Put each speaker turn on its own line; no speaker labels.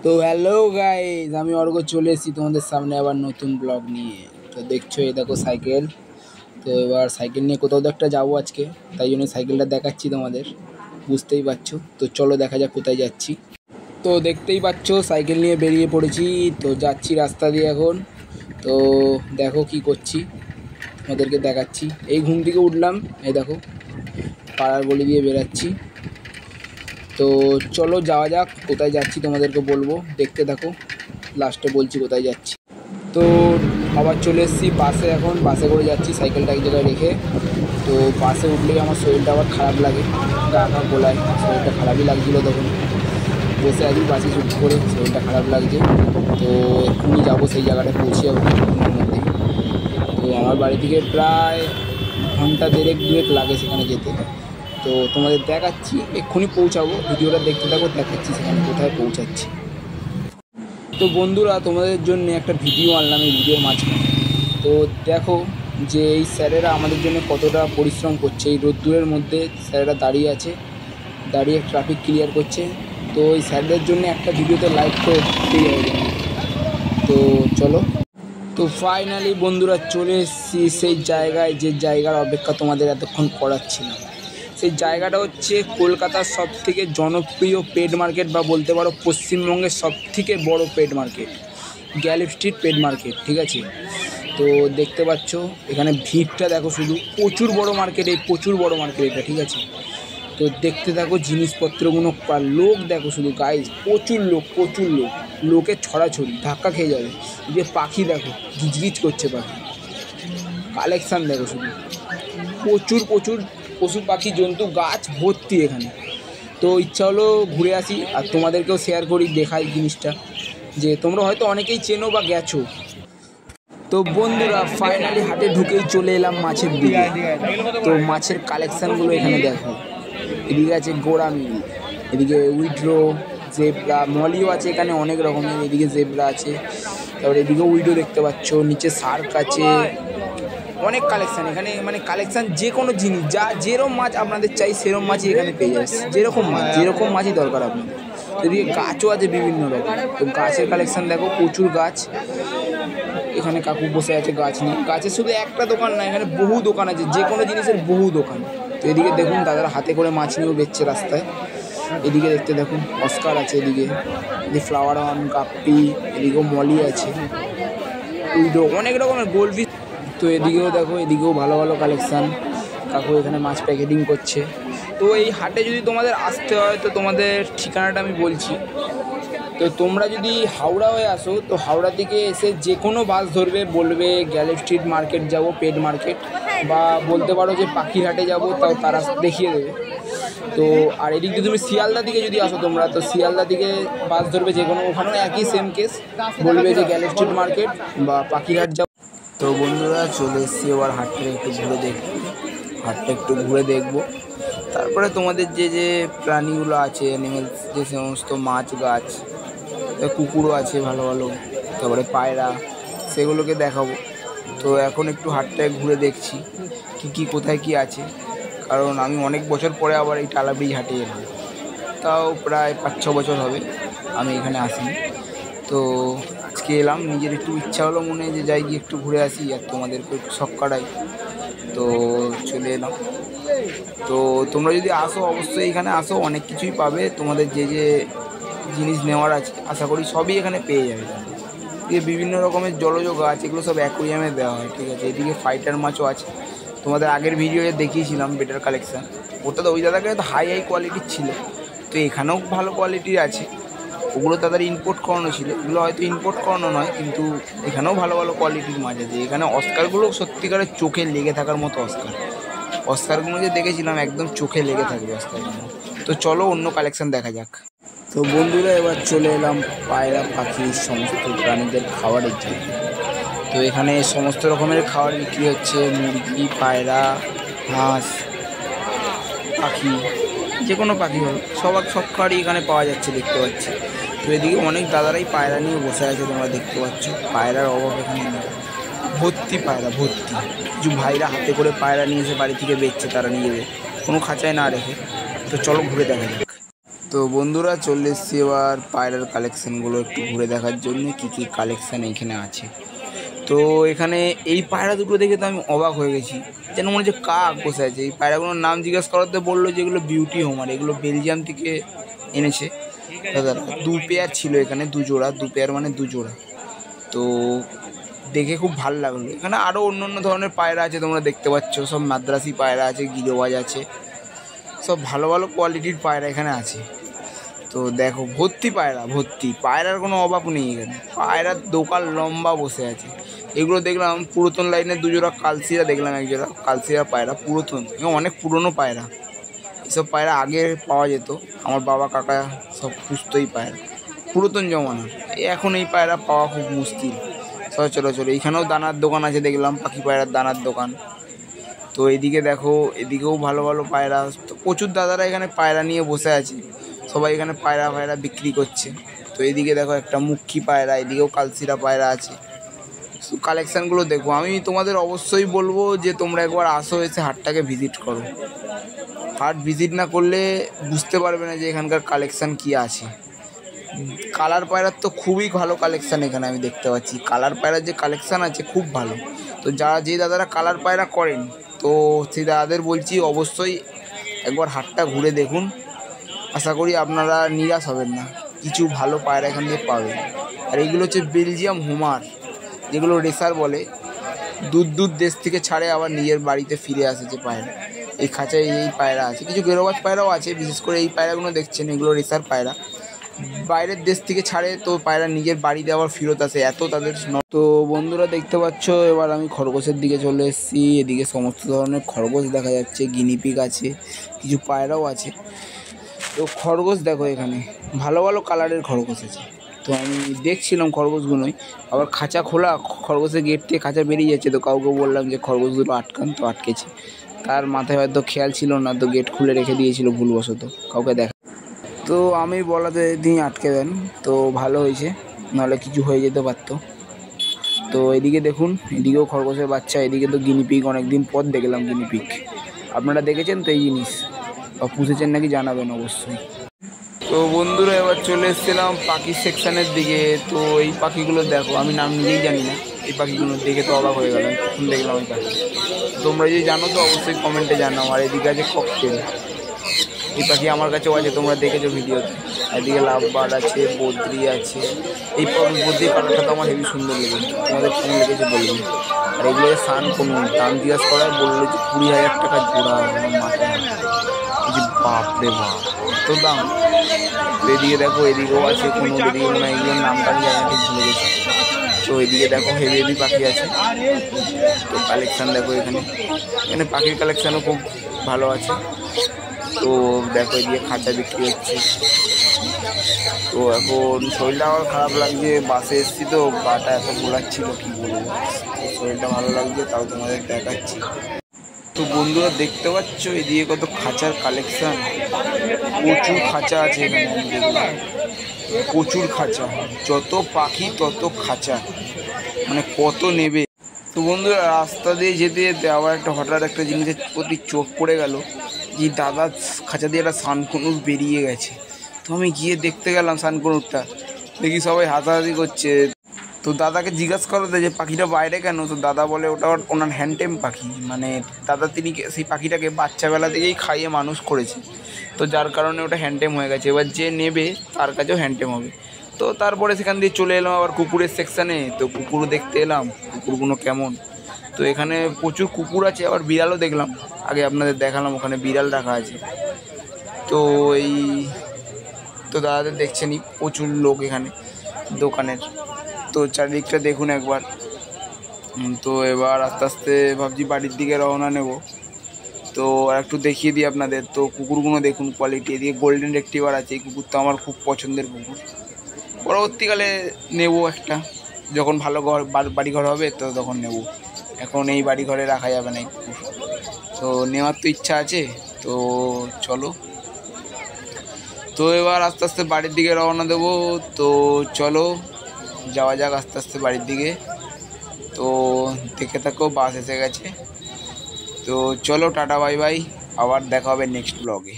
তো hello guys, আমি অর্ঘ চলে এসেছি তোমাদের সামনে আবার নতুন ব্লগ নিয়ে। তো দেখছো এই দেখো সাইকেল। তো এবার সাইকেল নিয়ে কোথাও তো একটা যাবো আজকে, তাই জন্য সাইকেলটা দেখাচ্ছি তোমাদের, বুঝতেই পারছো। তো চলো দেখা যাক কোথায় যাচ্ছি। তো দেখতেই পাচ্ছ সাইকেল নিয়ে বেরিয়ে পড়েছি, তো যাচ্ছি রাস্তা দিয়ে এখন। তো দেখো কি করছি, তোমাদেরকে দেখাচ্ছি। এই ঘুম থেকে উঠলাম, এই দেখো পাড়ার গলি দিয়ে বেরাচ্ছি। তো চলো যাওয়া যাক, কোথায় যাচ্ছি তোমাদেরকে বলবো, দেখতে থাকো, লাস্টে বলছি কোথায় যাচ্ছি। তো আবার চলে এসেছি বাসে, এখন বাসে করে যাচ্ছি সাইকেলটা এক জায়গায় রেখে। তো বাসে উঠলেই আমার শরীরটা আবার খারাপ লাগে, গা গা গোলায়, শরীরটা খারাপই লাগছিলো তখন। বসে আছি বাসে চুপ করে, শরীরটা খারাপ লাগছে। তো এক্ষুনি যাবো সেই জায়গাটা, পৌঁছে যাবো কিছুক্ষণের মধ্যেই। তো আমার বাড়ি থেকে প্রায় ঘন্টা দেড়েক দুয়েক লাগে সেখানে যেতে। তো তোমাদের দেখাচ্ছি, এক্ষুনি পৌঁছাবো, ভিডিওটা দেখতে থাকো, দেখাচ্ছি সেখানে কোথায় পৌঁছাচ্ছি। তো বন্ধুরা, তোমাদের জন্য একটা ভিডিও আনলাম এই ভিডিওর মাঝখানে। তো দেখো যে এই স্যারেরা আমাদের জন্য কতটা পরিশ্রম করছে, এই রোদ্দুরের মধ্যে স্যারেরা দাঁড়িয়ে আছে, দাঁড়িয়ে ট্রাফিক ক্লিয়ার করছে। তো এই স্যারদের জন্য একটা ভিডিওতে লাইক তো পেয়ে যাবে। তো চলো। তো ফাইনালি বন্ধুরা চলে এসেছি সেই জায়গায়, যে জায়গার অপেক্ষা তোমাদের এতক্ষণ করাচ্ছিলাম। সেই জায়গাটা হচ্ছে কলকাতার সবথেকে জনপ্রিয় পেট মার্কেট, বা বলতে পারো পশ্চিমবঙ্গের সবথেকে বড় pet market, Galiff Street pet market, ঠিক আছে। তো দেখতে পাচ্ছ এখানে ভিড়টা দেখো শুধু, প্রচুর বড় মার্কেট, এই প্রচুর বড় মার্কেট এটা, ঠিক আছে। তো দেখতে থাকো জিনিসপত্রগুলো, লোক দেখো শুধু গাইজ, প্রচুর লোক, প্রচুর লোক, লোকের ছড়াছড়ি, ধাক্কা খেয়ে যাবে। যে পাখি দেখো, গিজগিজ করছে পাখি, কালেকশান দেখো শুধু, প্রচুর প্রচুর পশু পাখি জন্তু, গাছ ভর্তি এখানে। তো ইচ্ছা হলো ঘুরে আসি আর তোমাদেরকেও শেয়ার করি, দেখাই জিনিসটা, যে তোমরা হয়তো অনেকেই চেনো বা গেছো। তো বন্ধুরা ফাইনালি হাটে ঢুকেই চলে এলাম মাছের দিকে। তো মাছের কালেকশানগুলো এখানে দেখো, এদিকে আছে গোড়ামি, এদিকে উইড্রো, জেব্রা, মলিও আছে এখানে অনেক রকমের, এদিকে জেব্রা আছে, তারপরে এদিকে উইড্রো দেখতে পাচ্ছ, নিচে শার্ক আছে, অনেক কালেকশান এখানে, মানে কালেকশান যে কোনো জিনিস, যা যেরকম মাছ আপনাদের চাই সেরকম মাছই এখানে পেয়ে যাচ্ছে, যেরকম মাছ যেরকম মাছই দরকার আপনাদের। এদিকে গাছও আছে বিভিন্ন রকম, তো গাছের কালেকশান দেখো, প্রচুর গাছ। এখানে কাকু বসে আছে গাছ নিয়ে, গাছের শুধু একটা দোকান না, এখানে বহু দোকান আছে, যে কোনো জিনিসের বহু দোকান। তো এদিকে দেখুন দাদারা হাতে করে মাছ নিয়েও বেচছে রাস্তায়। এদিকে দেখতে দেখুন অস্কার আছে, এদিকে ফ্লাওয়ার ওয়ান, গাপ্পি, এদিকেও মলি আছে, উইডো, অনেক রকমের গোলফিশ। তো এদিকেও দেখো, এদিকেও ভালো ভালো কালেকশান, কাকু এখানে মাছ প্যাকেটিং করছে। তো এই হাটে যদি তোমাদের আসতে হয়, তো তোমাদের ঠিকানাটা আমি বলছি। তো তোমরা যদি হাওড়া হয়ে আসো, তো হাওড়া থেকে এসে যে কোনো বাস ধরবে, বলবে গ্যালি স্ট্রিট মার্কেট যাব, পেট মার্কেট, বা বলতে পারো যে পাখিরহাটে যাব, তাও তারা দেখিয়ে দেবে। তো আর এদিক দিয়ে তুমি শিয়ালদা দিকে যদি আসো তোমরা, তো শিয়ালদা দিকে বাস ধরবে যে কোনো, ওখানেও একই সেম কেস, বলবে যে গ্যালি স্ট্রিট মার্কেট বা পাখিরহাট যাব। তো বন্ধুরা চলে এসেছি এবার হাটটা একটু ঘুরে দেখবো, হাটটা একটু ঘুরে দেখবো, তারপরে তোমাদের যে যে প্রাণীগুলো আছে, অ্যানিমেলস, যে সমস্ত মাছ, গাছ, কুকুরও আছে ভালো ভালো, তারপরে পায়রা, সেগুলোকে দেখাবো। তো এখন একটু হাটটায় ঘুরে দেখছি কি কি কোথায় কি আছে, কারণ আমি অনেক বছর পরে আবার এই টালা ব্রিজ হাটে এলাম, তাও প্রায় 5-6 বছর হবে আমি এখানে আসিনি। তো আজকে এলাম, নিজের একটু ইচ্ছা হলো মনে, যে যাই গিয়ে একটু ঘুরে আসি আর তোমাদেরকে একটু শখ কাটাই। তো চলে এলাম। তো তোমরা যদি আসো অবশ্যই এখানে আসো, অনেক কিছুই পাবে, তোমাদের যে যে জিনিস নেওয়ার আছে আশা করি সবই এখানে পেয়ে যাবে। এদিকে বিভিন্ন রকমের জলজ গাছ, এগুলো সব অ্যাকোরিয়ামে দেওয়া হয়, ঠিক আছে। এদিকে ফাইটার মাছও আছে, তোমাদের আগের ভিডিওতে দেখিয়েছিলাম বেটার কালেকশান, ওটা তো ওই দাদাকে তো হাই কোয়ালিটির ছিল। তো এখানেও ভালো কোয়ালিটির আছে, ওগুলো তাদের ইম্পোর্ট করানো ছিল, এগুলো হয়তো ইম্পোর্ট করানো নয়, কিন্তু এখানেও ভালো ভালো কোয়ালিটির মাছ আছে। এখানে অস্কারগুলো সত্যিকারের চোখে লেগে থাকার মতো অস্কার, অস্কারগুলো যে দেখেছিলাম একদম চোখে লেগে থাকবে অস্কারগুলো। তো চলো অন্য কালেকশান দেখা যাক। তো বন্ধুরা এবার চলে এলাম পায়রা, পাখি, সমস্ত প্রাণীদের খাবারের জন্য। তো এখানে সমস্ত রকমের খাবার বিক্রি হচ্ছে, মুরগি, পায়রা, হাঁস, পাখি, যে কোনো পাখি হলো সব খাবারই এখানে পাওয়া যাচ্ছে, দেখতে পাচ্ছি। তো এদিকে অনেক দাদারাই পায়রা নিয়ে বসে আছে, তোমরা দেখতে পাচ্ছ, পায়রার অভাব এখানে নেই, ভর্তি পায়রা ভর্তি। কিছু ভাইরা হাতে করে পায়রা নিয়ে এসে বাড়ি থেকে বেচছে তারা নিজেদের, কোনো খাঁচায় না রেখে। তো চলো ঘুরে দেখা যাক। তো বন্ধুরা চলে এসেছি এবার পায়রার কালেকশানগুলো একটু ঘুরে দেখার জন্য কী কী কালেকশান এখানে আছে। তো এখানে এই পায়রা দুটো দেখে তো আমি অবাক হয়ে গেছি, যেন মনে হচ্ছে কাক বসে আছে। এই পায়রাগুলোর নাম জিজ্ঞেস করাতে বললো যে এগুলো বিউটি হোমার, এগুলো বেলজিয়াম থেকে এনেছে দাদারা। 2 পেয়ার ছিল এখানে, 2 জোড়া, 2 পেয়ার মানে 2 জোড়া। তো দেখে খুব ভালো লাগলো। এখানে আরও অন্য অন্য ধরনের পায়রা আছে, তোমরা দেখতে পাচ্ছ সব মাদ্রাসি পায়রা আছে, গিরোবাজ আছে, সব ভালো ভালো কোয়ালিটির পায়রা এখানে আছে। তো দেখো ভর্তি পায়রা, ভর্তি পায়রার কোনো অভাব নেই এখানে, পায়রার দোকান লম্বা বসে আছে। এগুলো দেখলাম পুরাতন লাইনের 2 জোড়া কালসিরা দেখলাম, 1 জোড়া কালসিরা পায়রা পুরাতন, অনেক পুরনো পায়রা। এসব পায়রা আগে পাওয়া যেত, আমার বাবা কাকা সব পুষতই পায়রা পুরাতন জমানার। এখন এই পায়রা পাওয়া খুব মুশকিল সচরাচর। এইখানেও দানার দোকান আছে দেখলাম, পাখি পায়রার দানার দোকান। তো এদিকে দেখো, এদিকেও ভালো ভালো পায়রা, তো প্রচুর দাদারা এখানে পায়রা নিয়ে বসে আছে, সবাই এখানে পায়রা ফায়রা বিক্রি করছে। তো এদিকে দেখো একটা মুখী পায়রা, এদিকেও কালসিরা পায়রা আছে। কালেকশানগুলো দেখো, আমি তোমাদের অবশ্যই বলবো যে তোমরা একবার আসো, এসে হাটটাকে ভিজিট করো। হাট ভিজিট না করলে বুঝতে পারবে না যে এখানকার কালেকশান কী আছে। কালার পায়রার তো খুবই ভালো কালেকশান এখানে আমি দেখতে পাচ্ছি, কালার পায়রার যে কালেকশান আছে খুব ভালো। তো যে দাদারা কালার পায়রা করেন, তো সেই দাদাদের বলছি অবশ্যই একবার হাটটা ঘুরে দেখুন, আশা করি আপনারা নিরাশ হবেন না, কিছু ভালো পায়রা এখান থেকে পাবেন। আর এইগুলো হচ্ছে বেলজিয়াম হোমার, যেগুলো রেসার বলে, দূর দেশ থেকে ছাড়ে আবার নিজের বাড়িতে ফিরে আসে যে পায়রা। এই খাঁচায় এই পায়রা আছে, কিছু গেরোবাজ পায়রাও আছে, বিশেষ করে এই পায়রাগুলো দেখছেন এগুলো রেসার পায়রা, বাইরের দেশ থেকে ছাড়ে, তো পায়রা নিজের বাড়িতে আবার ফেরত আসে, এত তাদের। তো বন্ধুরা দেখতে পাচ্ছ এবার আমি খরগোশের দিকে চলে এসেছি। এদিকে সমস্ত ধরনের খরগোশ দেখা যাচ্ছে, গিনিপিগ আছে, কিছু পায়রাও আছে। তো খরগোশ দেখো এখানে ভালো ভালো কালারের খরগোশ আছে। তো আমি দেখছিলাম খরগোশগুলোই, আবার খাঁচা খোলা, খরগোশের গেট থেকে খাঁচা বেরিয়ে যাচ্ছে। তো কাউকে বললাম যে খরগোশগুলো আটকান, তো আটকেছে, তার মাথায় হয়তো খেয়াল ছিল না, তো গেট খুলে রেখে দিয়েছিল ভুলবশত, কাউকে দেখা। তো আমি বলাতে তিনি আটকে দেন, তো ভালো হয়েছে, নাহলে কিছু হয়ে যেতে পারতো। তো এদিকে দেখুন, এদিকেও খরগোশের বাচ্চা, এদিকে তো গিনিপিগ, অনেকদিন পর দেখলাম গিনিপিগ। আপনারা দেখেছেন তো এই জিনিস, বা পুষেছেন নাকি জানাবেন অবশ্যই। তো বন্ধুরা এবার চলে এসেছিলাম পাখির সেকশানের দিকে। তো এই পাখিগুলো দেখো, আমি নাম নিজেই জানি না, এই পাখিগুলো দেখে তো অবাক হয়ে গেলাম, প্রথম দেখলাম এই পাখি। তোমরা যদি জানো তো অবশ্যই কমেন্টে জানাও। আর এদিকে আছে ককটেল, এই পাখি আমার কাছেও আছে, তোমরা দেখেছো ভিডিওতে। এদিকে লাভবার্ড আছে, বদ্রি আছে। এই বদ্রি কালারটা তো আমার হেবি সুন্দর লেগেছে, তোমাদের কেমন লেগেছে বলবে। আর এগুলো সান কোনো দাম জিজ্ঞাসা করায় বললো যে 20,000 টাকা জোড়া। আমার মাথায় বাপরে বাপ, তো দাম। এদিকে দেখো, এদিকেও আছে কোনো, এদিকে মনে হয় এগুলোর নামটা আমি জানি ঠিক ভুলে গেছি। তো এদিকে দেখো হেভি হেভি পাখি আছে। তো কালেকশান দেখো, এখানে পাখির কালেকশানও খুব ভালো আছে। তো দেখো এদিকে খাঁচা বিক্রি হচ্ছে। তো এখন শরীরটা আমার খারাপ লাগছে, বাসে এসেছি তো গাটা এত গোলাচ্ছিল কী বলবো। তো শরীরটা ভালো লাগছে, তাও তোমাদের দেখাচ্ছি। তো বন্ধুরা দেখতে পাচ্ছ এদিকে কত খাঁচার কালেকশান, প্রচুর খাঁচা আছে এখানে, আমি দেখলাম প্রচুর খাঁচা, যত পাখি তত খাঁচা, মানে কত নেবে। তো বন্ধুরা রাস্তা দিয়ে যেতে যেতে আবার হঠাৎ একটা জিনিসের প্রতি চোখ পড়ে গেল, যে দাদা খাঁচা দিয়ে একটা সানকুনুর বেরিয়ে গেছে। তো আমি গিয়ে দেখতে গেলাম সানকুনুরটা, দেখি সবাই হাসাহাসি করছে। তো দাদাকে জিজ্ঞাসা করতে যে পাখিটা বাইরে কেন, তো দাদা বলে ওটা ওনার হ্যান্ডটেম পাখি, মানে দাদা তিনি সেই পাখিটাকে বাচ্চাবেলা থেকেই খাইয়ে মানুষ করেছে, তো যার কারণে ওটা হ্যান্ডটেম হয়ে গেছে। এবার যে নেবে তার কাছেও হ্যান্ডটেম হবে। তো তারপরে সেখান দিয়ে চলে এলাম আবার কুকুরের সেকশানে। তো কুকুরও দেখতে এলাম, কুকুরগুলো কেমন। তো এখানে প্রচুর কুকুর আছে, আবার বিড়ালও দেখলাম, আগে আপনাদের দেখালাম ওখানে বিড়াল রাখা আছে। তো এই তো দাদাদের দেখছেনই প্রচুর লোক এখানে দোকানের। তো চারিদিকটা দেখুন একবার। তো এবার আস্তে আস্তে ভাবছি বাড়ির দিকে রওনা নেব। তো একটু দেখিয়ে দিই আপনাদের। তো কুকুরগুলো দেখুন কোয়ালিটি, এদিকে গোল্ডেন রেক্টিভার আছে, এই কুকুরটা আমার খুব পছন্দের কুকুর, পরবর্তীকালে নেব একটা, যখন ভালো বাড়িঘর হবে তো তখন নেব, এখন এই বাড়িঘরে রাখা যাবে না এই কুকুর। তো নেওয়ার তো ইচ্ছা আছে, তো চলো। তো এবার আস্তে আস্তে বাড়ির দিকে রওনা দেবো। তো চলো যাওয়া যাক আস্তে আস্তে বাড়ির দিকে। তো দেখে থাকো, বাস এসে গেছে। তো চলো টাটা বাই বাই, আবার দেখা হবে নেক্সট ব্লগে।